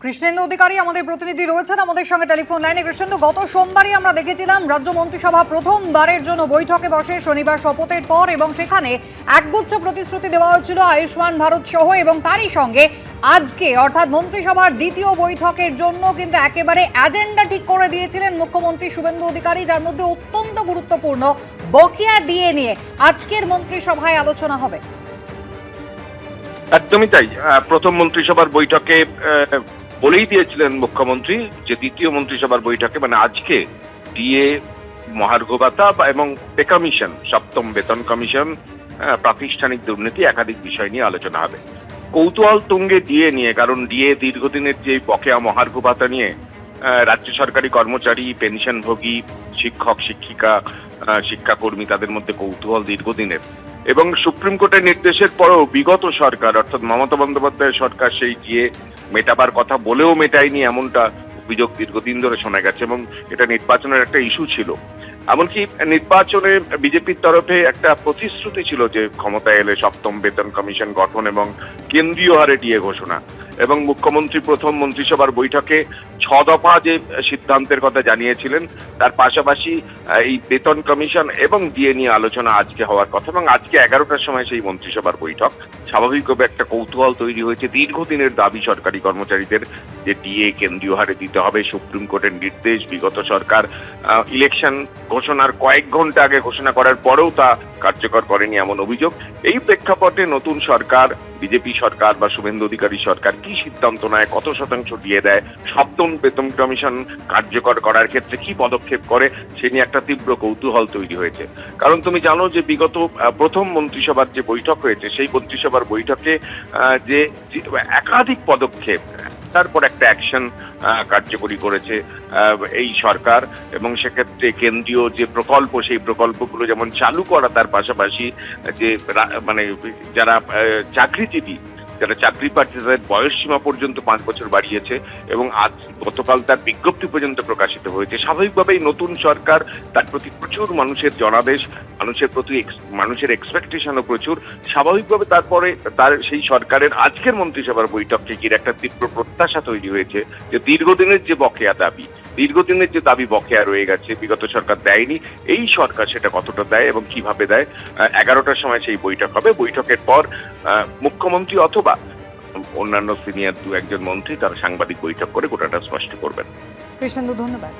কৃষ্ণেন্দু অধিকারী আমাদের প্রতিনিধি রয়েছেন আমাদের সঙ্গে টেলিফোন লাইনে। কৃষ্ণেন্দু, গত সোমবারই আমরা দেখেছিলাম রাজ্য মন্ত্রিসভা প্রথমবারের জন্য বৈঠকে বসে শনিবার শপথের পর, এবং সেখানে একগুচ্ছ প্রতিশ্রুতি দেওয়া হচ্ছিল আয়ুষ্মান ভারত সহ, এবং তারই সঙ্গে আজকে অর্থাৎ মন্ত্রিসভার দ্বিতীয় বৈঠকের জন্য কিন্তু একেবারে এজেন্ডা ঠিক করে দিয়েছিলেন মুখ্যমন্ত্রী শুভেন্দু অধিকারী, যার মধ্যে অত্যন্ত গুরুত্বপূর্ণ বকেয়া ডিএ নিয়ে আজকের মন্ত্রিসভায় আলোচনা হবে। একদমই তাই। প্রথম মন্ত্রিসভার বৈঠকে বলেই দিয়েছিলেন মুখ্যমন্ত্রী যে দ্বিতীয় মন্ত্রিসভার বৈঠকে মানে আজকে ডিএ, মহার্ঘ ভাতা এবং পে কমিশন, সপ্তম বেতন কমিশন, প্রাতিষ্ঠানিক দুর্নীতি একাধিক বিষয় নিয়ে আলোচনা হবে। কৌতূহল তুঙ্গে ডিএ নিয়ে, কারণ ডিএ দীর্ঘদিনের যে বকেয়া মহার্ঘ ভাতা নিয়ে রাজ্য সরকারি কর্মচারী, পেনশনভোগী, শিক্ষক, শিক্ষিকা, শিক্ষাকর্মী তাদের মধ্যে কৌতূহল দীর্ঘদিনের, এবং সুপ্রিম কোর্টের নির্দেশের পরেও বিগত সরকার অর্থাৎ মমতা বন্দ্যোপাধ্যায়ের সরকার সেই ডিএ মেটাবার কথা বলেও মেটায়নি, এমনটা অভিযোগ দীর্ঘদিন ধরে শোনা গেছে, এবং এটা নির্বাচনের একটা ইস্যু ছিল। এমনকি নির্বাচনে বিজেপির তরফে একটা প্রতিশ্রুতি ছিল যে ক্ষমতায় এলে সপ্তম বেতন কমিশন গঠন এবং কেন্দ্রীয় হারে ডিএ ঘোষণা, এবং মুখ্যমন্ত্রী প্রথম মন্ত্রিসভার বৈঠকে 6 দফা যে সিদ্ধান্তের কথা জানিয়েছিলেন, তার পাশাপাশি এই বেতন কমিশন এবং ডিএ নিয়ে আলোচনা আজকে হওয়ার কথা, এবং আজকে 11টার সময় সেই মন্ত্রিসভার বৈঠক। স্বাভাবিকভাবে একটা কৌতূহল তৈরি হয়েছে, দীর্ঘদিনের দাবি সরকারি কর্মচারীদের যে ডিএ কেন্দ্রীয় হারে দিতে হবে, সুপ্রিম কোর্টের নির্দেশ। বিগত সরকার ইলেকশন ঘোষণার কয়েক ঘন্টা আগে ঘোষণা করার পরেও তা কার্যকর করেনি, এমন অভিযোগ। এই প্রেক্ষাপটে নতুন সরকার, বিজেপি সরকার বা শুভেন্দু অধিকারী সরকার কি সিদ্ধান্ত নেয়, কত শতাংশ দিয়ে দেয়, সপ্তম বেতন কমিশন কার্যকর করার ক্ষেত্রে কি পদক্ষেপ করে, সে নিয়ে একটা তীব্র কৌতূহল তৈরি হয়েছে। কারণ তুমি জানো যে বিগত প্রথম মন্ত্রিসভার যে বৈঠক হয়েছে, সেই মন্ত্রিসভার বৈঠকে যে একাধিক পদক্ষেপ, তারপর একটা অ্যাকশন কার্যকরী করেছে এই সরকার, এবং সেক্ষেত্রে কেন্দ্রীয় যে প্রকল্প, সেই প্রকল্পগুলো যেমন চালু করা, তার পাশাপাশি যে মানে যারা চাকরিজীবী, যারা চাকরি প্রার্থী, তাদের বয়স সীমা পর্যন্ত 5 বছর বাড়িয়েছে, এবং আজ গতকাল তার বিজ্ঞপ্তি পর্যন্ত প্রকাশিত হয়েছে। স্বাভাবিকভাবেই নতুন সরকার, তার প্রতি প্রচুর মানুষের জনাদেশ, মানুষের প্রতি মানুষের এক্সপেকটেশনও প্রচুর। স্বাভাবিকভাবে তারপরে তার সেই সরকারের আজকের মন্ত্রিসভার বৈঠককে ঘিরে একটা তীব্র প্রত্যাশা তৈরি হয়েছে যে দীর্ঘদিনের যে দাবি বকেয়া রয়ে গেছে, বিগত সরকার দেয়নি, এই সরকার সেটা কতটা দেয় এবং কিভাবে দেয়। 11টার সময় সেই বৈঠক হবে। বৈঠকের পর মুখ্যমন্ত্রী অথবা অন্যান্য সিনিয়র 2-1 জন মন্ত্রী তারা সাংবাদিক বৈঠক করে গোটাটা স্পষ্ট করবেন। কৃষ্ণেন্দু, ধন্যবাদ।